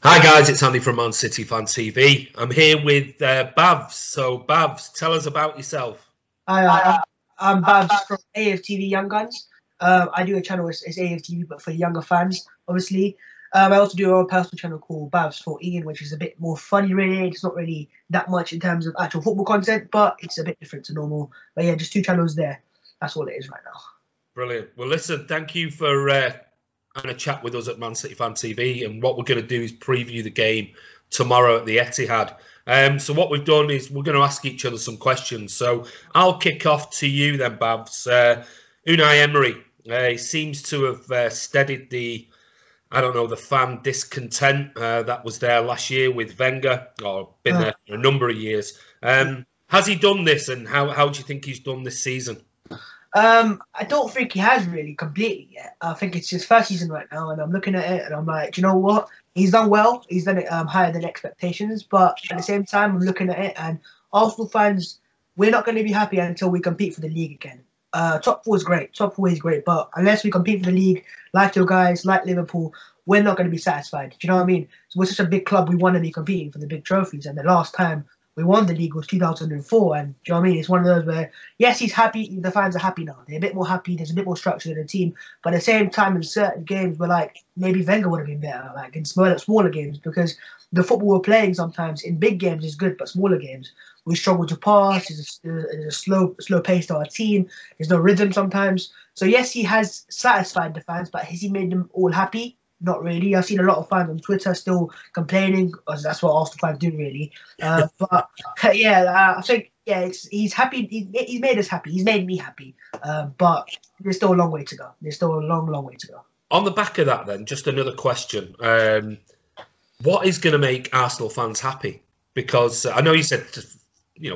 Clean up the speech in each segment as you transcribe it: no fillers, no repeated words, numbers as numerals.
Hi guys, it's Andy from Man City Fan TV. I'm here with Bhavs. So Bhavs, tell us about yourself. Hi, I'm Bhavs from AFTV Young Gunz. I do a channel, it's AFTV, but for younger fans, obviously. I also do a personal channel called Bhavs for Ian, which is a bit more funny, really. It's not really that much in terms of actual football content, but it's a bit different to normal. But yeah, just two channels there. That's all it is right now. Brilliant. Well, listen, thank you for having a chat with us at Man City Fan TV. And what we're going to do is preview the game tomorrow at the Etihad. So what we've done is we're going to ask each other some questions. So I'll kick off to you then, Babs. Unai Emery seems to have steadied the fan discontent that was there last year with Wenger, or been there for a number of years. Has he done this, and how do you think he's done this season? I don't think he has really completely yet. I think it's his first season right now, and I'm looking at it and I'm like, do you know what? He's done well. He's done it higher than expectations, but at the same time, I'm looking at it, and Arsenal fans, we're not going to be happy until we compete for the league again. Top four is great. Top four is great, but unless we compete for the league, like your guys, like Liverpool, we're not going to be satisfied. Do you know what I mean? So we're such a big club. We want to be competing for the big trophies, and the last time we won the league was 2004, and do you know what I mean? It's one of those where, yes, he's happy, the fans are happy now. They're a bit more happy, there's a bit more structure in the team, but at the same time, in certain games, we're like, maybe Wenger would have been better, like in smaller games, because the football we're playing sometimes in big games is good, but smaller games, we struggle to pass, there's a slow pace to our team, there's no rhythm sometimes. So yes, he has satisfied the fans, but has he made them all happy? Not really. I've seen a lot of fans on Twitter still complaining, because that's what Arsenal fans do, really. But yeah, I think he's happy. He's made us happy. He's made me happy. But there's still a long way to go. There's still a long way to go. On the back of that, then, just another question: what is going to make Arsenal fans happy? Because I know you said,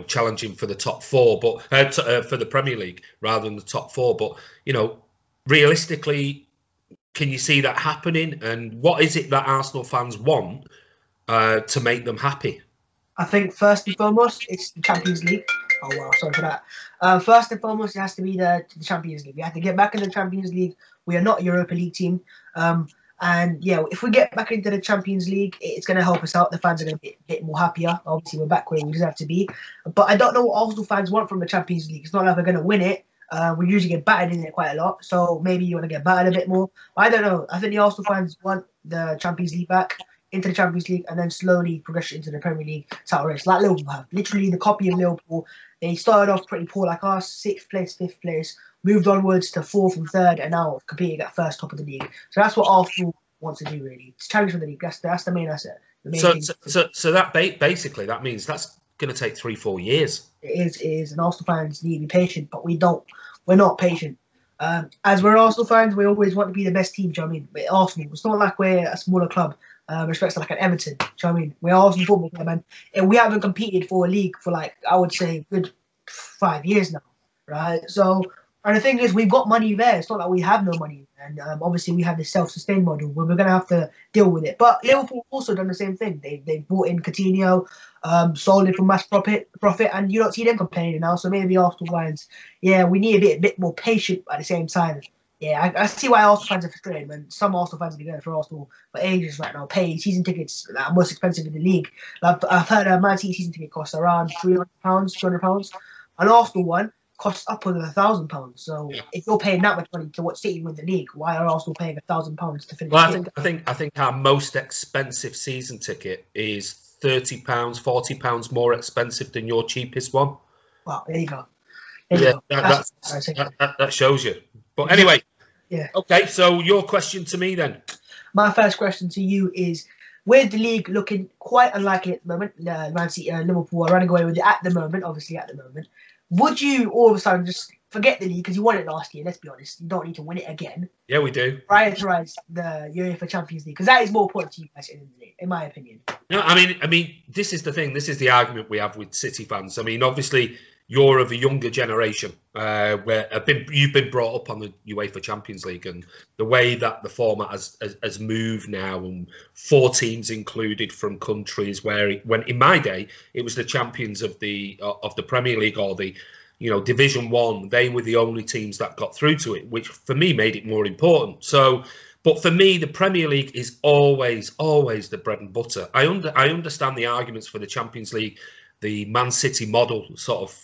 challenging for the top four, but for the Premier League rather than the top four. But realistically, can you see that happening? And what is it that Arsenal fans want to make them happy? I think first and foremost, it's the Champions League. Oh, wow, sorry for that. First and foremost, it has to be the Champions League. We have to get back in the Champions League. We are not a Europa League team. And yeah, if we get back into the Champions League, it's going to help us out. The fans are going to be a bit more happier. Obviously, we're back where we deserve to be. But I don't know what Arsenal fans want from the Champions League. It's not like we're going to win it. We usually get battered in it quite a lot, so maybe you want to get battered a bit more. I don't know. I think the Arsenal fans want the Champions League back, into the Champions League, and then slowly progress into the Premier League title race, like Liverpool have. Literally the copy of Liverpool. They started off pretty poor, like us, 6th place, 5th place, moved onwards to 4th and 3rd, and now competing at first top of the league. So that's what Arsenal wants to do, really. It's challenge for the league. That's the main asset. So that basically that means that's going to take 3-4 years. It is, and Arsenal fans need to be patient, but we're not patient. As we're Arsenal fans, we always want to be the best team. Do you know what I mean? We're Arsenal. It's not like we're a smaller club. Respects like an Everton. Do you know what I mean? We're Arsenal Football Club, and we haven't competed for a league for, like, I would say, good 5 years now, right? So, and the thing is, we've got money there. It's not like we have no money. And obviously, we have this self-sustained model where we're going to have to deal with it. But Liverpool also done the same thing. They brought in Coutinho, sold it for mass profit, and you don't see them complaining now. So maybe Arsenal fans, yeah, we need a bit more patient at the same time. Yeah, I see why Arsenal fans are frustrated, man. Some Arsenal fans have been going for Arsenal for ages right now, paying season tickets that are most expensive in the league. Like, I've heard a Man City season ticket costs around £300, £200. An Arsenal one costs upwards of £1,000. So if you're paying that much money to watch City win the league, why are Arsenal paying £1,000 to finish? Well, I think our most expensive season ticket is £30, £40 more expensive than your cheapest one. Wow, there you go. That shows you. But anyway, yeah. Okay, so your question to me then. My first question to you is, with the league looking quite unlikely at the moment, Man City and Liverpool are running away with it at the moment, would you all of a sudden just forget the league because you won it last year? Let's be honest, you don't need to win it again. Yeah, we do. Prioritize the UEFA Champions League because that is more important to you guys, in my opinion. No, I mean, this is the thing. This is the argument we have with City fans. I mean, obviously, you're of a younger generation where you've been brought up on the UEFA Champions League, and the way that the format has moved now, and 4 teams included from countries where when in my day it was the champions of the Premier League or the Division 1. They were the only teams that got through to it, which for me made it more important. So But for me, the Premier League is always the bread and butter. I understand the arguments for the Champions League, the Man City model, sort of,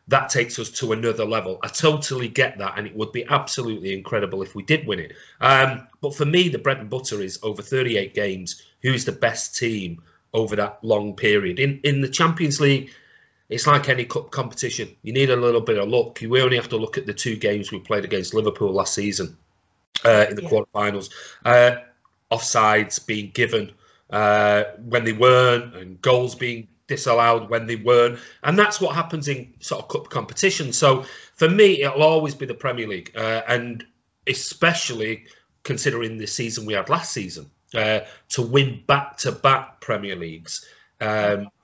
that takes us to another level. I totally get that, and it would be absolutely incredible if we did win it. But for me, the bread and butter is over 38 games. Who's the best team over that long period? In the Champions League, it's like any cup competition. You need a little bit of luck. We only have to look at the 2 games we played against Liverpool last season in the quarterfinals. Offsides being given when they weren't, and goals being disallowed when they weren't, and that's what happens in sort of cup competition. So for me, it'll always be the Premier League, and especially considering the season we had last season, to win back-to-back Premier Leagues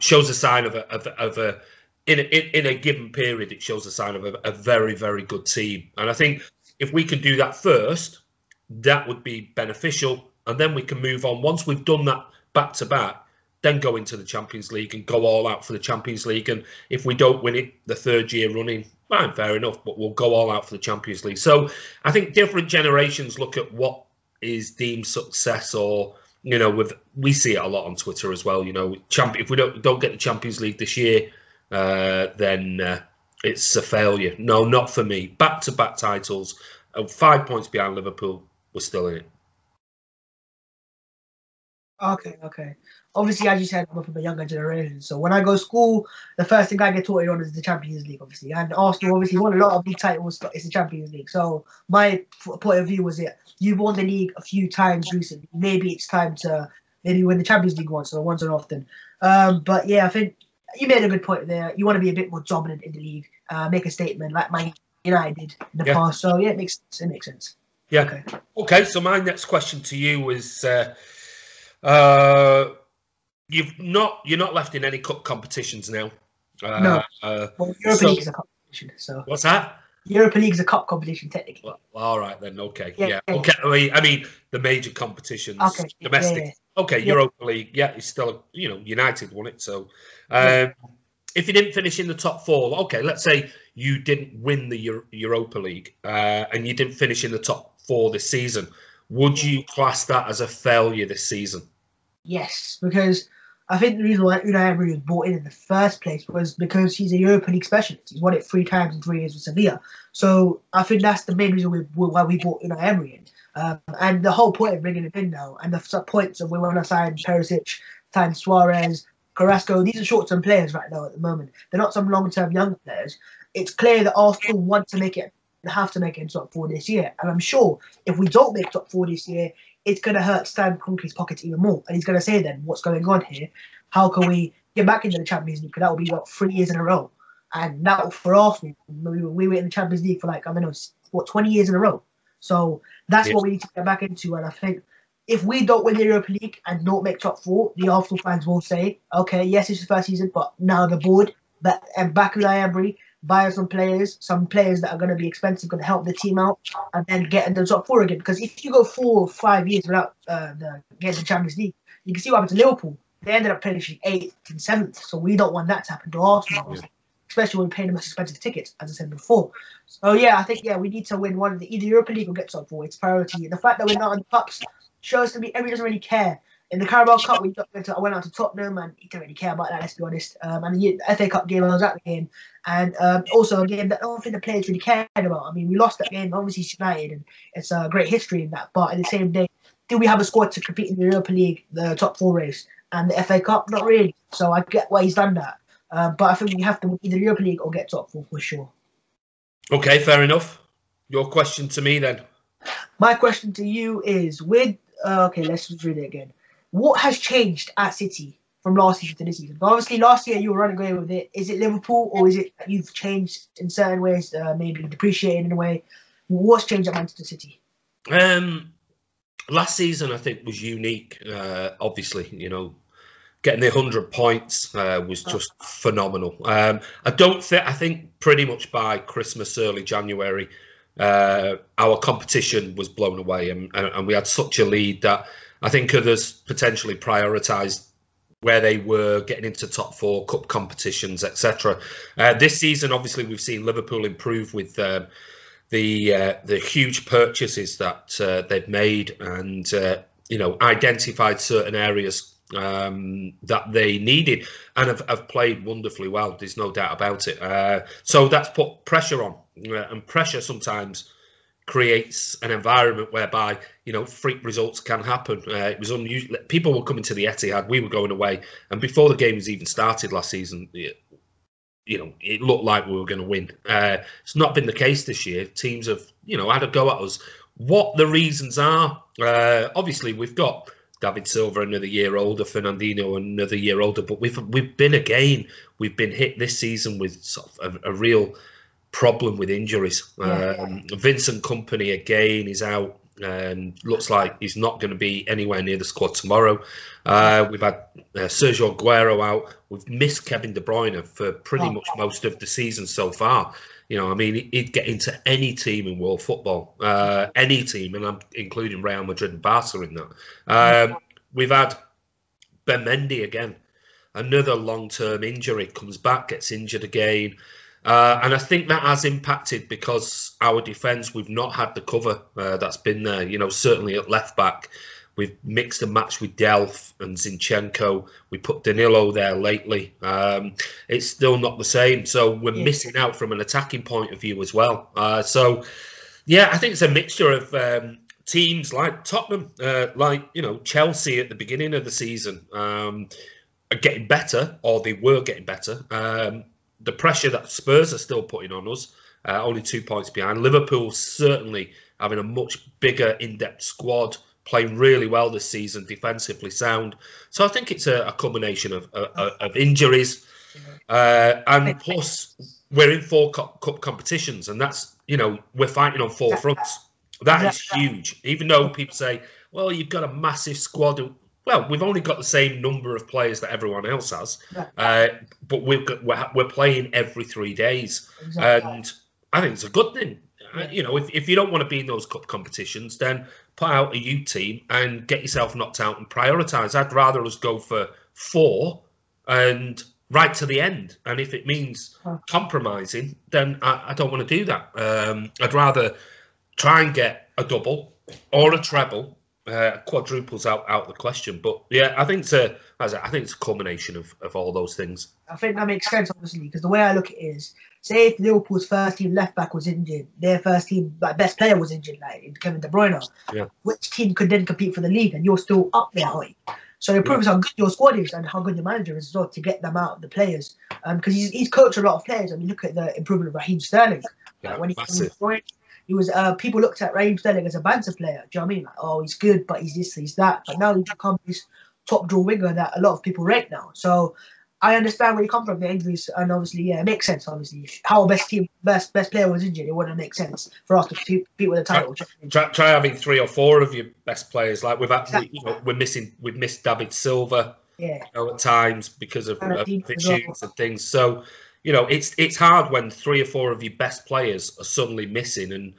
shows a sign of a in a given period. It shows a sign of a very, very good team, and I think if we can do that first, that would be beneficial, and then we can move on. Once we've done that back-to-back, then go into the Champions League and go all out for the Champions League. And if we don't win it the 3rd year running, fine, fair enough, but we'll go all out for the Champions League. So I think different generations look at what is deemed success, or, we see it a lot on Twitter as well. If we don't get the Champions League this year, then it's a failure. No, not for me. Back-to-back titles, 5 points behind Liverpool, we're still in it. Okay. Obviously, as you said, I'm from a younger generation. So when I go to school, the first thing I get taught on is the Champions League, obviously. And Arsenal obviously won a lot of league titles, but it's the Champions League. So my point of view was that you've won the league a few times recently. Maybe it's time to win the Champions League once, or once and often. But yeah, I think you made a good point there. You want to be a bit more dominant in the league, make a statement like Man United did in the past. So yeah, it makes sense. Yeah. Okay. So my next question to you is, you're not left in any cup competitions now. No. Well, Europa League is a cup competition. So what's that? Europa League is a cup competition technically. Well, all right then. Okay. Yeah. Okay. I mean the major competitions. Okay. Domestic. Yeah. Okay. Yeah. Europa League. Yeah, it's still United won it. So if you didn't finish in the top 4, okay, let's say you didn't win the Europa League and you didn't finish in the top 4 this season, would you class that as a failure this season? Yes, because I think the reason why Unai Emery was brought in the first place was because he's a Europa League specialist. He's won it 3 times in 3 years with Sevilla. So I think that's the main reason why we brought Unai Emery in. And the whole point of bringing him in now, and the points of we want to sign Perisic, sign Suarez, Carrasco, these are short-term players right now at the moment. They're not some long-term young players. It's clear that Arsenal want to make it, have to make it in top 4 this year. And I'm sure if we don't make top 4 this year, it's going to hurt Stan Kroenke's pockets even more. And he's going to say then, what's going on here? How can we get back into the Champions League? Because that will be, 3 years in a row. And that, for Arsenal, we were in the Champions League for 20 years in a row. So that's what we need to get back into. And I think if we don't win the Europa League and don't make top 4, the Arsenal fans will say, okay, yes, it's the first season, but now the board, and back Unai Emery, buy some players that are going to be expensive, going to help the team out, and then get in the top 4 again. Because if you go 4 or 5 years without getting the Champions League, you can see what happened to Liverpool. They ended up finishing 8th and 7th, so we don't want that to happen to Arsenal, especially when we're paying the most expensive tickets, as I said before. So yeah, I think we need to win one of either Europa League or get top 4. It's priority. And the fact that we're not in the cups shows to me Emery doesn't really care. In the Carabao Cup, I went out to Tottenham, and he didn't really care about that, let's be honest. And the FA Cup game, I was at the game. And also a game that I don't think the players really cared about. I mean, we lost that game, obviously it's United, and it's a great history in that. But at the same day, do we have a squad to compete in the Europa League, the top 4 race, and the FA Cup? Not really. So I get why he's done that. But I think we have to win either Europa League or get top 4 for sure. Okay, fair enough. Your question to me then? My question to you is, let's just read it again. What has changed at City from last season to this season? Obviously, last year you were running away with it. Is it Liverpool, or is it that you've changed in certain ways, maybe depreciated in a way? What's changed at Manchester City? Last season, I think, was unique. Obviously, getting the 100 points was just phenomenal. I think pretty much by Christmas, early January, our competition was blown away, and we had such a lead that I think others potentially prioritised where they were getting into top 4 cup competitions, etc. This season, obviously, we've seen Liverpool improve with the the huge purchases that they've made, and identified certain areas that they needed, and have played wonderfully well. There's no doubt about it. So that's put pressure on, and pressure sometimes creates an environment whereby freak results can happen. It was unusual. People were coming to the Etihad, we were going away, and before the game was even started last season, it looked like we were going to win. It's not been the case this year. Teams have had a go at us. What the reasons are? Obviously, we've got David Silva another year older, Fernandinho another year older, but we've been hit this season with sort of a real problem with injuries. Vincent Kompany again is out, and looks like he's not going to be anywhere near the squad tomorrow. We've had Sergio Aguero out. We've missed Kevin De Bruyne for pretty much most of the season so far. He'd get into any team in world football, any team, and I'm including Real Madrid and Barca in that. We've had Ben Mendy again, another long-term injury, comes back, gets injured again. And I think that has impacted because our defence, we've not had the cover that's been there. Certainly at left back, we've mixed and matched with Delph and Zinchenko. We put Danilo there lately. It's still not the same. So we're missing out from an attacking point of view as well. I think it's a mixture of teams like Tottenham, Chelsea at the beginning of the season are getting better, or they were getting better. The pressure that Spurs are still putting on us, only 2 points behind. Liverpool certainly having a much bigger, in-depth squad, playing really well this season, defensively sound. So I think it's a combination of injuries, and plus we're in 4 cup competitions, and that's we're fighting on 4 fronts. That is huge. Even though people say, well, you've got a massive squad. Well, we've only got the same number of players that everyone else has, but we're playing every 3 days, and I think it's a good thing. If you don't want to be in those cup competitions, then put out a youth team and get yourself knocked out and prioritise. I'd rather us go for 4 and right to the end, and if it means compromising, then I don't want to do that. I'd rather try and get a double or a treble. Quadruples out the question, but I think it's a culmination of all those things. I think that makes sense, obviously, because the way I look at it is, say if Liverpool's first team left back was injured, their first team best player was injured, like Kevin De Bruyne, which team could then compete for the league, and you're still up there, aren't you? So it proves how good your squad is and how good your manager is as well to get them out, the players, because he's coached a lot of players. I mean, look at the improvement of Raheem Sterling. When he joined, he was people looked at Raheem Sterling as a banter player. Do you know what I mean? Like, oh, he's good, but he's this, he's that. But now he's become this top draw winger that a lot of people rate now. So I understand where you come from, the injuries, and obviously, it makes sense. Obviously, if our best player was injured, it wouldn't make sense for us to compete with the title. Try having 3 or 4 of your best players. Like we've missed David Silva. At times because of issues and things. So. It's hard when 3 or 4 of your best players are suddenly missing, and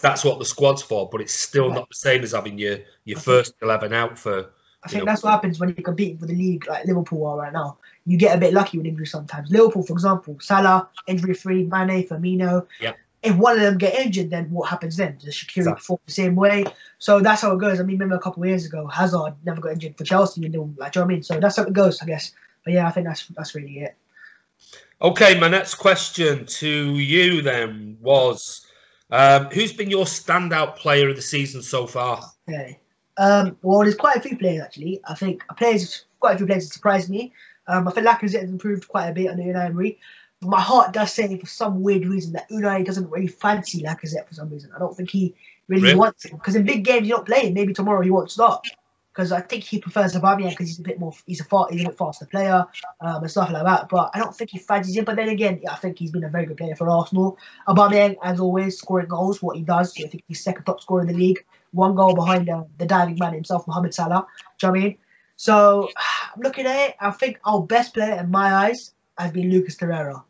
that's what the squad's for. But it's still not the same as having your first 11 out for. I think that's what happens when you're competing for the league like Liverpool are right now. You get a bit lucky with injuries sometimes. Liverpool, for example, Salah injury-free, Mane, Firmino. If one of them get injured, then what happens then? Does Shaqiri perform the same way? So that's how it goes. I mean, remember a couple of years ago, Hazard never got injured for Chelsea, and do you know what I mean? So that's how it goes, I guess. But I think that's really it. Okay, my next question to you then was, who's been your standout player of the season so far? Okay. Well, there's quite a few players, actually. I think quite a few players that surprised me. I think Lacazette has improved quite a bit under Unai Emery. But my heart does say, for some weird reason, that Unai doesn't really fancy Lacazette for some reason. I don't think he really wants him. Because in big games, you don't play him. Maybe tomorrow he won't start. Because I think he prefers Aubameyang because he's a bit faster player and stuff like that. But I don't think he fancies him. But then again, I think he's been a very good player for Arsenal. Aubameyang, as always, scoring goals, what he does. I think he's second top scorer in the league. 1 goal behind the diving man himself, Mohamed Salah. Do you know what I mean? So I'm looking at it. I think our best player in my eyes has been Lucas Torreira.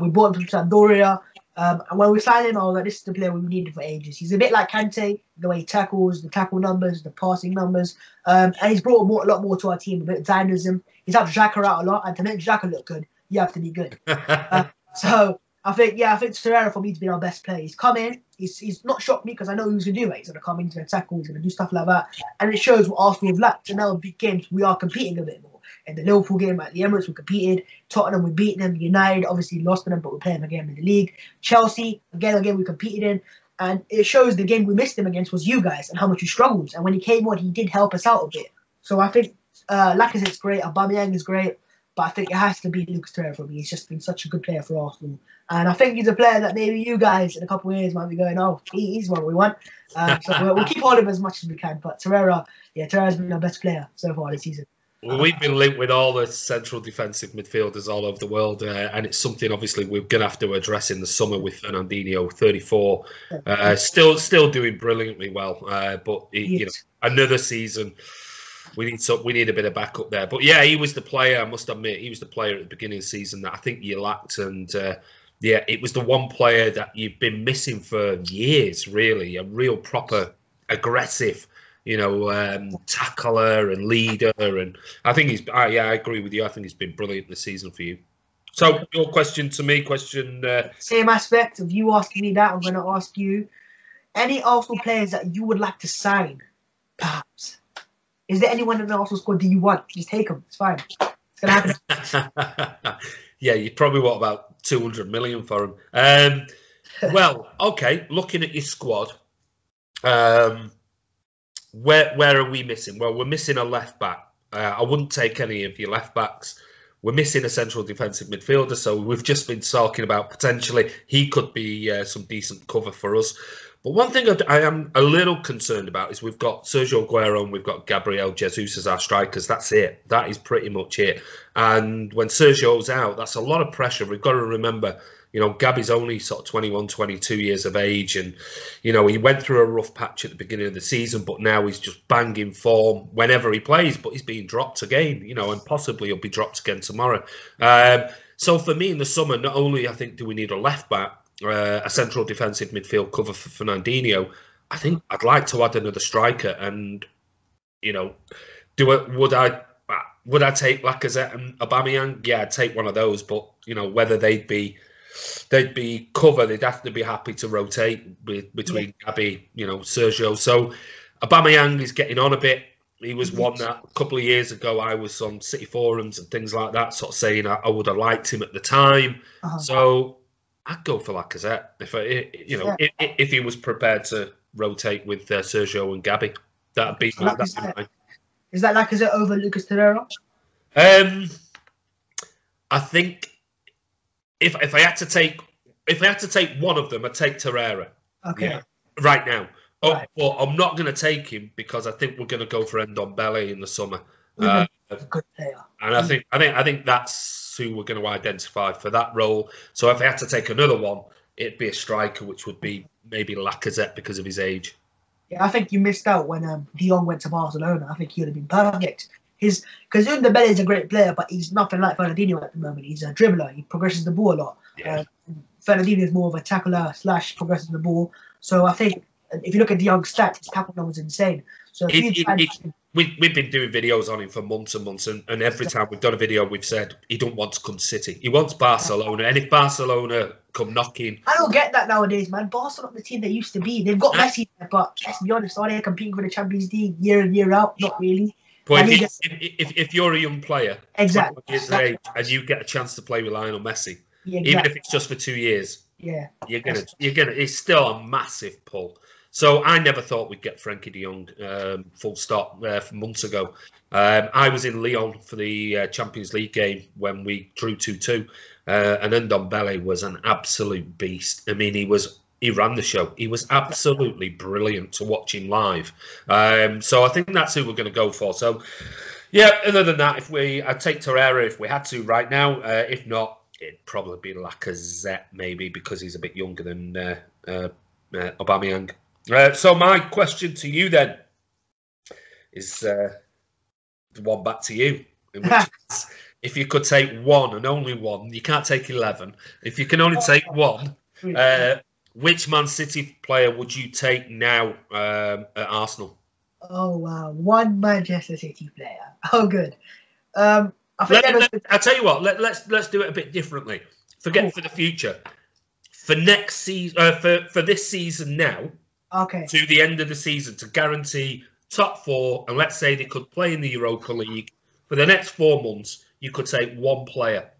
We bought him from Sampdoria. And when we signed him, I was like, this is the player we needed for ages. He's a bit like Kante, the way he tackles, the tackle numbers, the passing numbers. And he's brought a lot more to our team, a bit of dynamism. He's helped Xhaka out a lot. And to make Xhaka look good, you have to be good. So I think Torreira for me to be our best player. He's come in, he's not shocked me because I know he was going to do it. He's going to come in, he's going to tackle, he's going to do stuff like that. And it shows what Arsenal have lacked. And now in big games, we are competing a bit more. In the Liverpool game at the Emirates, we competed. Tottenham, we beat them. United, obviously lost to them, but we're playing again in the league. Chelsea, again, we competed in. And it shows the game we missed him against was you guys and how much you struggled. And when he came on, he did help us out a bit. So I think Lacazette's great, Aubameyang is great. But I think it has to be Lucas Torreira for me. He's just been such a good player for Arsenal. And I think he's a player that maybe you guys in a couple of years might be going, oh, he's what we want. So we'll keep hold of him as much as we can. But Torreira's been our best player so far this season. Well, we've been linked with all the central defensive midfielders all over the world, and it's something obviously we're going to have to address in the summer with Fernandinho, 34, still doing brilliantly well. But another season, we need a bit of backup there. But yeah, he was the player. I must admit, he was the player at the beginning of the season that I think you lacked, and it was the one player that you've been missing for years. Really, a real proper aggressive, tackler and leader, and I think I agree with you. I think he's been brilliant this season for you. So your question to me, same aspect of you asking me that. I'm going to ask you, any Arsenal players that you would like to sign, perhaps? Is there anyone in the Arsenal squad that you want? Just take them. It's fine. It's going to happen. Yeah, you probably want about 200 million for him. Well, okay. Looking at your squad, where are we missing? Well, we're missing a left back. I wouldn't take any of your left backs. We're missing a central defensive midfielder, so we've just been talking about potentially he could be some decent cover for us. But one thing I am a little concerned about is we've got Sergio Aguero and we've got Gabriel Jesus as our strikers. That's it. That is pretty much it. And when Sergio's out, that's a lot of pressure. We've got to remember, Gabby's only sort of 21, 22 years of age. And, he went through a rough patch at the beginning of the season, but now he's just banging form whenever he plays. But he's being dropped again, and possibly he'll be dropped again tomorrow. So for me in the summer, not only I think do we need a left back, a central defensive midfield cover for Fernandinho, I think I'd like to add another striker. And, would I take Lacazette and Aubameyang? Yeah, I'd take one of those. But, whether they'd be cover, they'd have to be happy to rotate between Gabby, Sergio. So Aubameyang is getting on a bit. He was one that a couple of years ago I was on City forums and things like that, sort of saying I would have liked him at the time. So I'd go for Lacazette if he was prepared to rotate with Sergio and Gabby. That'd be mine. Is that Lacazette over Lucas Torreira? I think if I had to take one of them, I'd take Torreira. Okay. Yeah, right now. Right. But I'm not going to take him because I think we're going to go for Ndombele in the summer. A good player. And I think that's who we're going to identify for that role. So if I had to take another one, it'd be a striker, which would be maybe Lacazette because of his age. Yeah, I think you missed out when De Jong went to Barcelona. I think he would have been perfect. Because Ndombele is a great player, but he's nothing like Fernandinho at the moment. He's a dribbler. He progresses the ball a lot. Yeah. Fernandinho is more of a tackler / progresses the ball. So I think if you look at De Jong's stats, his tackle number is insane. So we've been doing videos on him for months and months, and every time we've done a video, we've said he don't want to come to City. He wants Barcelona, and if Barcelona come knocking, I don't get that nowadays, man. Barcelona, the team they used to be, they've got Messi, but let's be honest, are they competing for the Champions League year in year out? Not really. But if you're a young player, exactly, and you get a chance to play with Lionel Messi, exactly. even if it's just for 2 years, you're gonna. It's still a massive pull. So I never thought we'd get Frankie de Jong, full stop, months ago. I was in Lyon for the Champions League game when we drew 2-2, and Ndombele was an absolute beast. I mean, he ran the show. He was absolutely brilliant to watch him live. So I think that's who we're going to go for. So, yeah, other than that, I'd take Torreira if we had to right now. If not, it'd probably be Lacazette maybe because he's a bit younger than Aubameyang. So my question to you then is the one back to you. If you could take one and only one, you can't take 11. If you can only take one, which Man City player would you take now at Arsenal? Oh wow, one Manchester City player. Oh good. I think I'll tell you what. Let's do it a bit differently. Forget for the future. for next season, for this season now, to the end of the season, to guarantee top 4, and let's say they could play in the Europa League for the next 4 months, you could take one player.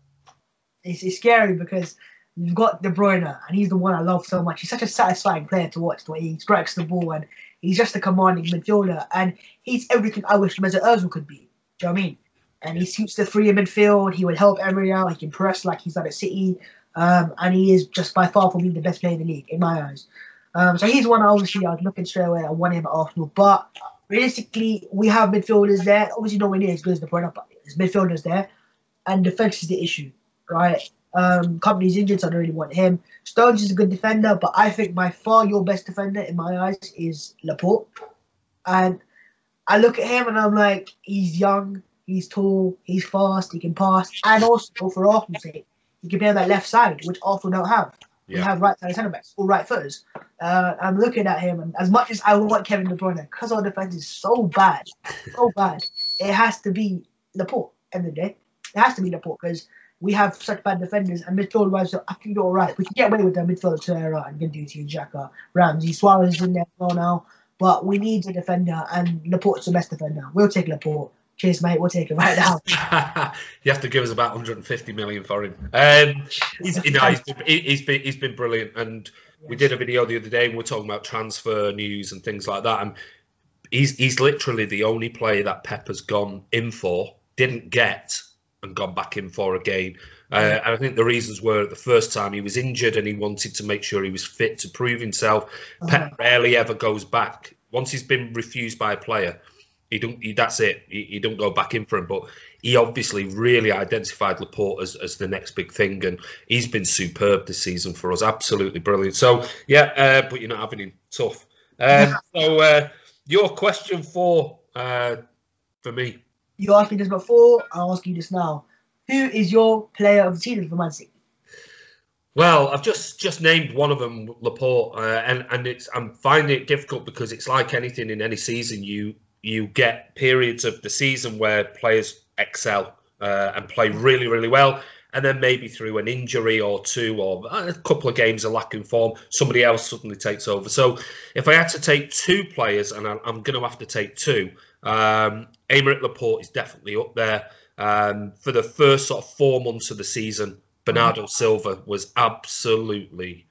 It's scary because you've got De Bruyne, and he's the one I love so much. He's such a satisfying player to watch. The way he strikes the ball, and he's just a commanding midfielder, and he's everything I wish Mesut Ozil could be. Do you know what I mean? And he suits the three in midfield. He will help Emery out. He can press like he's done at City, and he is just by far for me the best player in the league in my eyes. So he's one obviously I was looking straight away. I want him at Arsenal, but realistically, we have midfielders there. Obviously, nowhere near as good as De Bruyne, but there's midfielders there, and defense is the issue, right? Company's injured, so I don't really want him. Stones is a good defender, but I think by far your best defender in my eyes is Laporte. And I look at him and I'm like, he's young, he's tall, he's fast, he can pass, and also for Arsenal's sake, he can play on that left side, which Arsenal don't have. Yeah. We have right-sided centre-backs, or right footers. I'm looking at him, and as much as I want Kevin De Bruyne, because our defence is so bad, it has to be Laporte at the end of the day. It has to be Laporte, because we have such bad defenders, and midfield-wise, so I think they're all right. We can get away with the midfield, Torreira and Guendouzi and Xhaka, Ramsey, Suarez is in there as well now, but we need a defender, and Laporte's the best defender. We'll take Laporte. Cheers, mate. We'll take it right now. You have to give us about 150 million for him. He's been brilliant, and we did a video the other day, and we were talking about transfer news and things like that. And he's literally the only player that Pep has gone in for, didn't get, and gone back in for again. And I think the reasons were the first time he was injured, and he wanted to make sure he was fit to prove himself. Pep rarely ever goes back once he's been refused by a player. That's it. He don't go back in for him. But he obviously really identified Laporte as the next big thing, and he's been superb this season for us. Absolutely brilliant. So yeah, but you're not having him. Tough. So your question for me. You asked me this before. I'll ask you this now. Who is your player of the season for Man City? Well, I've just named one of them, Laporte, and I'm finding it difficult because it's like anything in any season. You get periods of the season where players excel and play really, really well. And then maybe through an injury or two or a couple of games of lacking form, somebody else suddenly takes over. So if I had to take two players, and I'm going to have to take two, Aymeric Laporte is definitely up there. For the first sort of 4 months of the season, Bernardo Silva was absolutely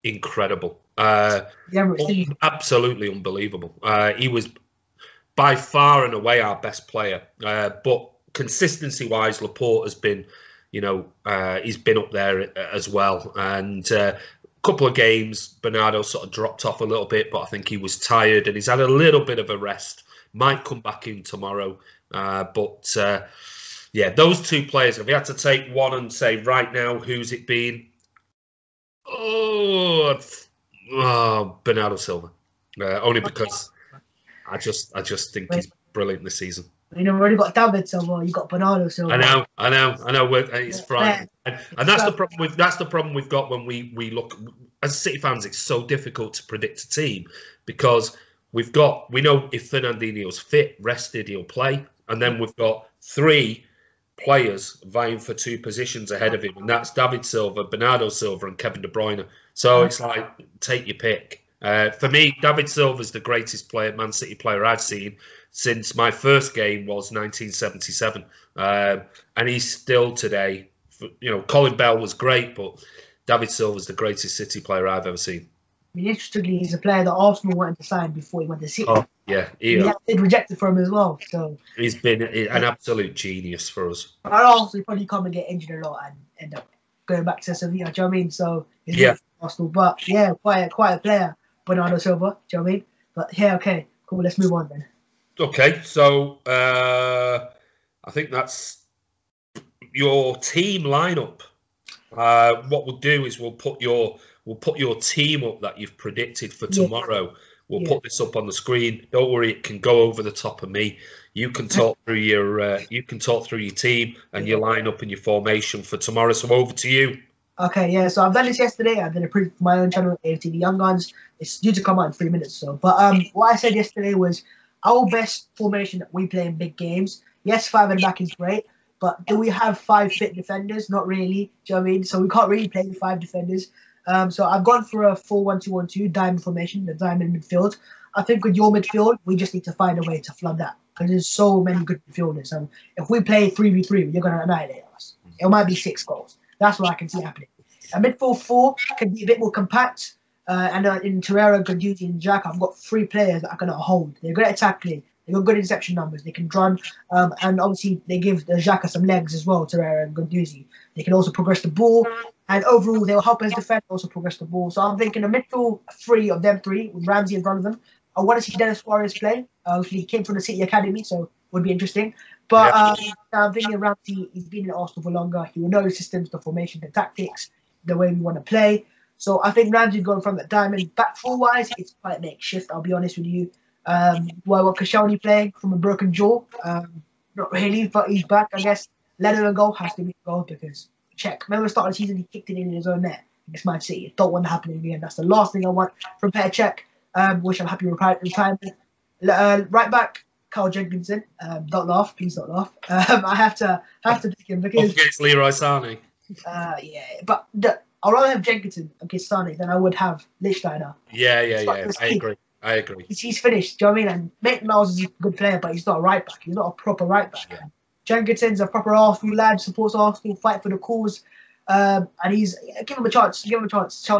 incredible. Absolutely unbelievable. He was by far and away our best player. But consistency-wise, Laporte has been, he's been up there as well. And a couple of games, Bernardo sort of dropped off a little bit, but I think he was tired and he's had a little bit of a rest. Might come back in tomorrow. Yeah, those two players, if we had to take one and say right now, who's it been? Bernardo Silva. Only because I just think he's brilliant this season. We've already got David Silva. You got Bernardo Silva. I know. It's frightening, and that's the problem. That's the problem we've got when we look as City fans. It's so difficult to predict a team because we know if Fernandinho's fit, rested, he'll play, and then we've got three players vying for two positions ahead of him, and that's David Silva, Bernardo Silva, and Kevin De Bruyne. So it's like take your pick. For me, David Silva's the greatest Man City player I've seen since my first game was 1977, and he's still today. Colin Bell was great, but David Silva's the greatest City player I've ever seen. I mean, interestingly, he's a player that Arsenal wanted to sign before he went to City. Oh, yeah. They rejected for him as well. So he's been an absolute genius for us. And also, he probably come and get injured a lot and end up going back to Sevilla. Do you know what I mean? So he's Arsenal, but yeah, quite a player, Bernardo Silva. Do you know what I mean? But yeah, okay, cool. Let's move on then. Okay, so I think that's your team lineup. What we'll do is we'll put your team up that you've predicted for tomorrow. We'll put this up on the screen. Don't worry, it can go over the top of me. You can talk through your team and your lineup and your formation for tomorrow. So over to you. Okay, yeah. So I've done this yesterday. I did a preview for my own channel, AFTV Young Gunz. It's due to come out in 3 minutes. So, but what I said yesterday was our best formation that we play in big games. Yes, 5 at the back is great, but do we have 5 fit defenders? Not really. Do you know what I mean? So we can't really play with 5 defenders. So I've gone for a 4-1-2-1-2 diamond formation, the diamond midfield. I think with your midfield, we just need to find a way to flood that because there's so many good midfielders. And if we play 3v3, you're going to annihilate us. It might be 6 goals. That's what I can see happening. A midfield 4 can be a bit more compact. And in Torreira, Guendouzi, and Jack, I've got 3 players that are going to hold. They're good at tackling. They've got good interception numbers. They can run. And obviously, they give Xhaka some legs as well, Torreira and Guendouzi. They can also progress the ball. And overall, they will help us defend, also progress the ball. So I'm thinking a midfield 3 of them 3, with Ramsey in front of them. I want to see Dennis Suarez play. He came from the City Academy, so it would be interesting. But I'm thinking Ramsey, he's been in Arsenal for longer. He will know the systems, the formation, the tactics, the way we want to play. So I think Ramsey going from that diamond. Back 4-wise, it's quite makeshift, I'll be honest with you. What Koscielny playing from a broken jaw? Not really, but he's back, I guess. Let him go, has to be a goal because check. Remember the start of the season, he kicked it in his own net against Man City. Don't want to happen again. That's the last thing I want from Petr Cech, which I'm happy with retirement. Right back, Carl Jenkinson. Don't laugh, please don't laugh. I have to pick him because against Leroy Sané. Yeah, but I'd rather have Jenkinson against Sané than I would have Lichtsteiner. Yeah. I agree. He's finished. Do you know what I mean? And Maitland-Niles is a good player, but he's not a right back. He's not a proper right back. Yeah. Jenkinson's a proper Arsenal lad, supports Arsenal, fight for the cause. And he's give him a chance to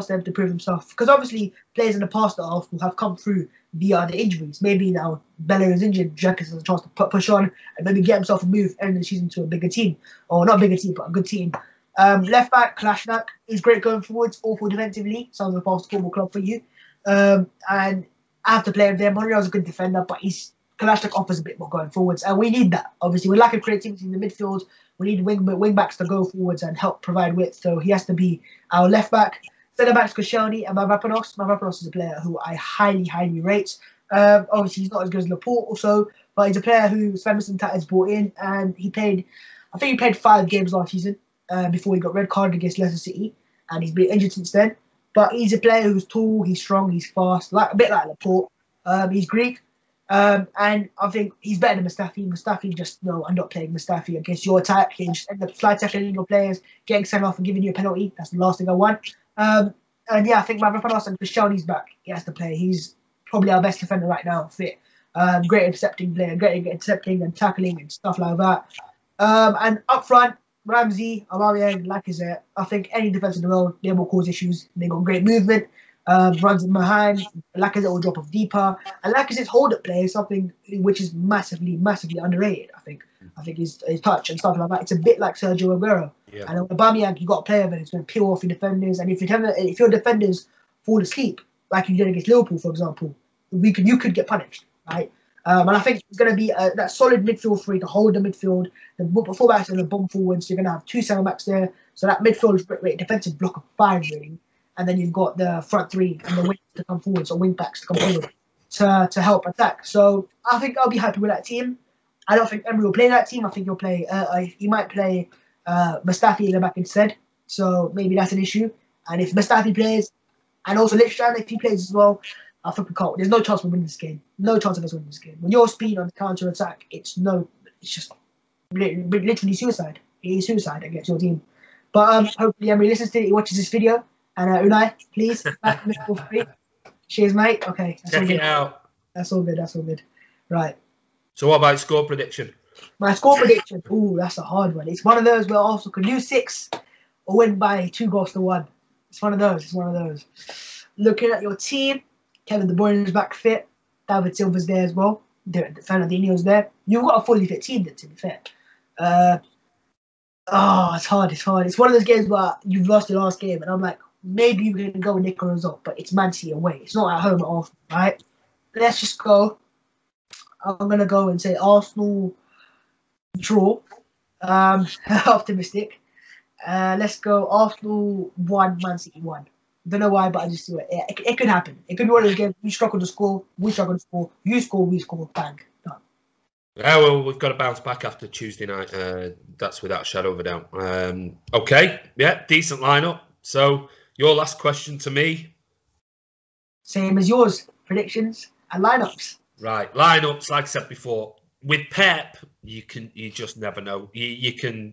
them to prove himself. Because obviously players in the past at Arsenal have come through via the injuries. Maybe now Bella is injured, Jenkins has a chance to push on and maybe get himself a move end of the season to a bigger team. Or not a bigger team, but a good team. Left back, Kolasinac, he's great going forwards, awful defensively. Sounds like a fast football club for you. And I have to play him there. Monreal's a good defender, but Kolasinac offers a bit more going forwards. And we need that. Obviously, we lack of creativity in the midfield. We need wing backs to go forwards and help provide width. So he has to be our left back. Centre back's Koscielny and Mavropanos. Mavropanos is a player who I highly, highly rate. Obviously, he's not as good as Laporte also, but he's a player who Sven Mislintat has brought in. And he played 5 games last season before he got red carded against Leicester City. And he's been injured since then. But he's a player who's tall, he's strong, he's fast, a bit like Laporte. He's Greek. And I think he's better than Mustafi. Mustafi just, no, I'm not playing Mustafi against your attack. He just end up slide tackling your players, getting sent off and giving you a penalty. That's the last thing I want. And yeah, I think Mavropanos and Koscielny's back. He has to play. He's probably our best defender right now, fit. Great intercepting player, great intercepting and tackling and stuff like that. And up front, Ramsey, Aubameyang, Lacazette. I think any defence in the world, they will cause issues. They got great movement. Runs in behind. Lacazette will drop off deeper. And Lacazette's hold-up play is something which is massively, massively underrated, I think. I think his touch and stuff like that. It's a bit like Sergio Aguero. Yeah. And Aubameyang, you got a player who's going to peel off your defenders. And if your defenders fall asleep, like you did against Liverpool, for example, you could get punished, right? And I think it's going to be that solid midfield 3 to hold the midfield. The fullbacks and the bomb forwards. So you're going to have 2 centre backs there. So that midfield is a defensive block of 5, really. And then you've got the front 3 and the wings to come forward, so wing backs to come forward to help attack. So I think I'll be happy with that team. I don't think Emery will play that team. I think he might play Mustafi in the back instead. So maybe that's an issue. And if Mustafi plays, and also Lichtsteiner, if he plays as well, I think we can't. There's no chance of winning this game. No chance of us winning this game. When you're speed on the counter attack, it's just literally suicide. It is suicide against your team. But hopefully Emery listens to it, he watches this video. And Unai, please, back in the free. Cheers, mate. Okay. Check it out. That's all good. Right. So what about score prediction? My score prediction. Ooh, that's a hard one. It's one of those where Arsenal can lose 6 or win by 2-1. It's one of those. Looking at your team, Kevin De Bruyne is back fit. David Silva's there as well. Fernandinho's there. You've got a fully fit team, then, to be fair. It's hard. It's one of those games where you've lost the last game, and I'm like, maybe you can go and nick a result, but it's Man City away. It's not at home at Arsenal, right? Let's just go. I'm going to go and say Arsenal draw. Optimistic. Let's go Arsenal 1, Man City 1. Don't know why, but I just do it. It could happen. It could be one of those games. We struggle to score. We struggle to score. You score. We score. Bang. Done. Yeah, well, we've got to bounce back after Tuesday night. That's without a shadow of a doubt. Okay. Yeah, decent lineup. So, your last question to me. Same as yours. Predictions and lineups. Right. Lineups, like I said before. With Pep, you just never know. You can...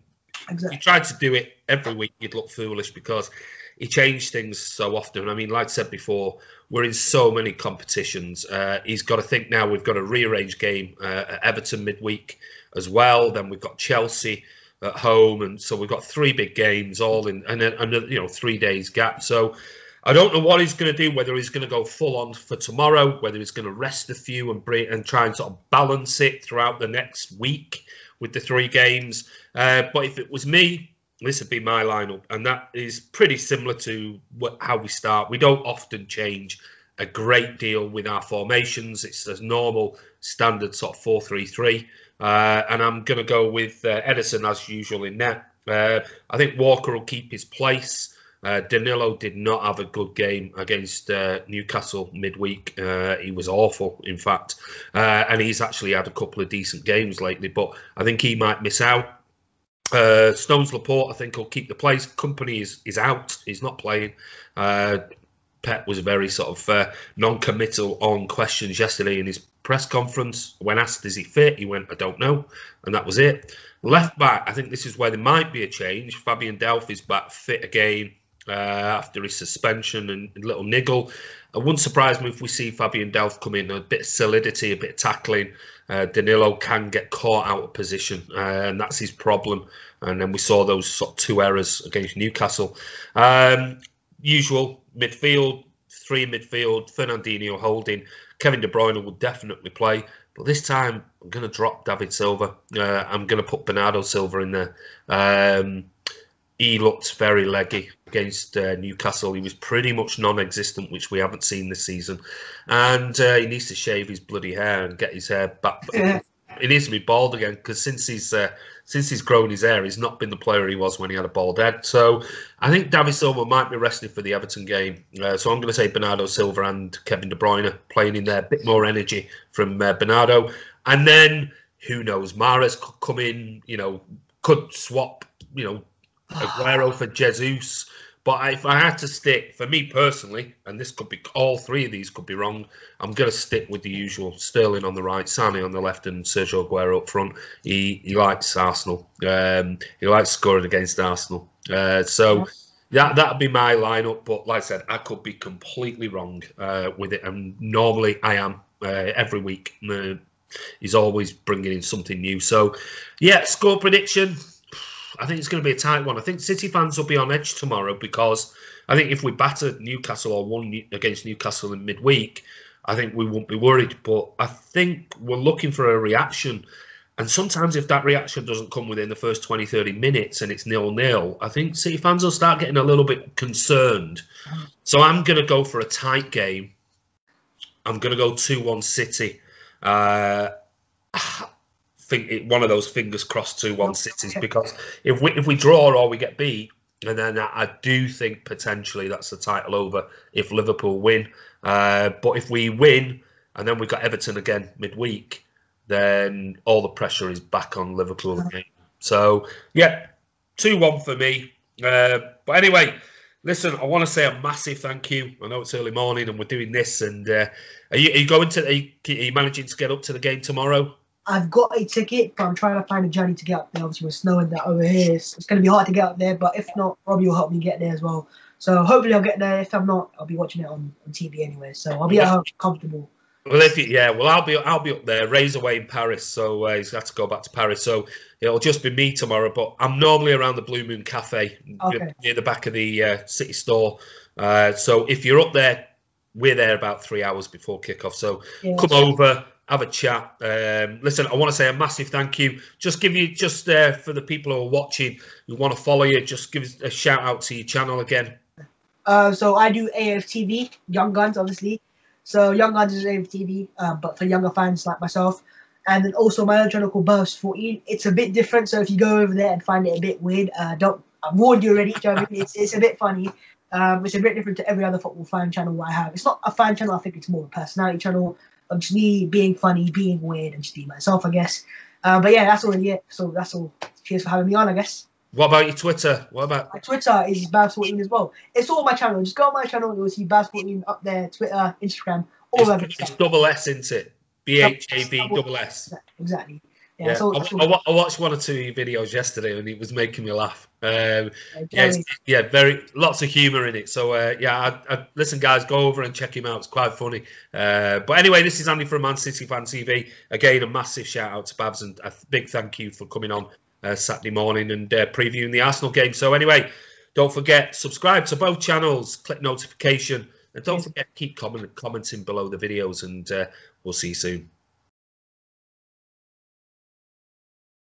Exactly. You tried to do it every week, you'd look foolish because he changed things so often. I mean, like I said before, we're in so many competitions. He's got to think now we've got a rearranged game at Everton midweek as well. Then we've got Chelsea at home, and so we've got 3 big games all in, and then 3 days gap. So I don't know what he's going to do. Whether he's going to go full on for tomorrow, whether he's going to rest a few and try and sort of balance it throughout the next week with the 3 games. But if it was me, this would be my lineup, and that is pretty similar to how we start. We don't often change a great deal with our formations. It's a normal standard sort of 4-3-3. And I'm going to go with Edison as usual in net. I think Walker will keep his place. Danilo did not have a good game against Newcastle midweek. He was awful, in fact. And he's actually had a couple of decent games lately, but I think he might miss out. Stones Laporte, I think, will keep the place. Company is out. He's not playing. Pep was very sort of non-committal on questions yesterday in his press conference. When asked, is he fit? He went, I don't know. And that was it. Left back, I think this is where there might be a change. Fabian Delph is back fit again after his suspension and a little niggle. It wouldn't surprise me if we see Fabian Delph come in, a bit of solidity, a bit of tackling. Danilo can get caught out of position, and that's his problem. And then we saw those sort of 2 errors against Newcastle. Usual midfield, 3 midfield, Fernandinho holding. Kevin De Bruyne will definitely play. But this time, I'm going to drop David Silva. I'm going to put Bernardo Silva in there. He looked very leggy against Newcastle. He was pretty much non-existent, which we haven't seen this season. And he needs to shave his bloody hair and get his hair back. Yeah. He needs to be bald again, because since he's grown his hair, he's not been the player he was when he had a bald head. So I think David Silva might be rested for the Everton game. So I'm going to say Bernardo Silva and Kevin De Bruyne playing in there. A bit more energy from Bernardo. And then, who knows, Mahrez could come in, could swap, Aguero for Jesus. But if I had to stick, for me personally, and this could be, all 3 of these could be wrong, I'm going to stick with the usual. Sterling on the right, Sané on the left, and Sergio Aguero up front. He likes Arsenal. He likes scoring against Arsenal. So that'd be my lineup. But like I said, I could be completely wrong with it. And normally I am every week. He's always bringing in something new. So, yeah, score prediction. I think it's going to be a tight one. I think City fans will be on edge tomorrow, because I think if we battered Newcastle or won against Newcastle in midweek, I think we won't be worried. But I think we're looking for a reaction. And sometimes if that reaction doesn't come within the first 20, 30 minutes and it's 0-0, I think City fans will start getting a little bit concerned. So I'm going to go for a tight game. I'm going to go 2-1 City. Think one of those fingers crossed 2-1 Cities, because if we draw or we get beat, and then I do think potentially that's the title over if Liverpool win. But if we win and then we've got Everton again midweek, then all the pressure is back on Liverpool again. So yeah, 2-1 for me. But anyway, listen, I want to say a massive thank you. I know it's early morning and we're doing this, and are you going to? Are you managing to get up to the game tomorrow? I've got a ticket, but I'm trying to find a journey to get up there. Obviously, we're snowing that over here. It's going to be hard to get up there, but if not, Robbie will help me get there as well. So hopefully I'll get there. If I'm not, I'll be watching it on TV anyway. So I'll be at home, comfortable. Well, I'll be up there. Ray's away in Paris, so he's got to go back to Paris. So it'll just be me tomorrow. But I'm normally around the Blue Moon Cafe near the back of the City store. So if you're up there, we're there about 3 hours before kickoff. So come over. Have a chat. Listen, I want to say a massive thank you. For the people who are watching, who want to follow you, just give us a shout out to your channel again. So I do AFTV Young Gunz, obviously. So Young Gunz is AFTV, but for younger fans like myself. And then also my other channel called Bhavs 14. It's a bit different, so if you go over there and find it a bit weird, I've warned you already. It's a bit funny. It's a bit different to every other football fan channel I have. It's not a fan channel. I think it's more of a personality channel. Of just me being funny, being weird, and just being myself, I guess. But yeah, that's all it. So that's all. Cheers for having me on, I guess. What about your Twitter? My Twitter is Bhavs14 as well. It's all my channel. Just go on my channel and you'll see Bhavs14 up there, Twitter, Instagram, all of it. It's double S, isn't it? BHAV double S. Exactly. Yeah, Yeah, I watched one or two of your videos yesterday, and it was making me laugh. Very lots of humour in it. So listen, guys, go over and check him out. It's quite funny. But anyway, this is Andy from Man City Fan TV. Again, a massive shout out to Bhavs, and a big thank you for coming on Saturday morning and previewing the Arsenal game. So anyway, don't forget, subscribe to both channels, click notification, and don't forget, keep commenting below the videos, and we'll see you soon.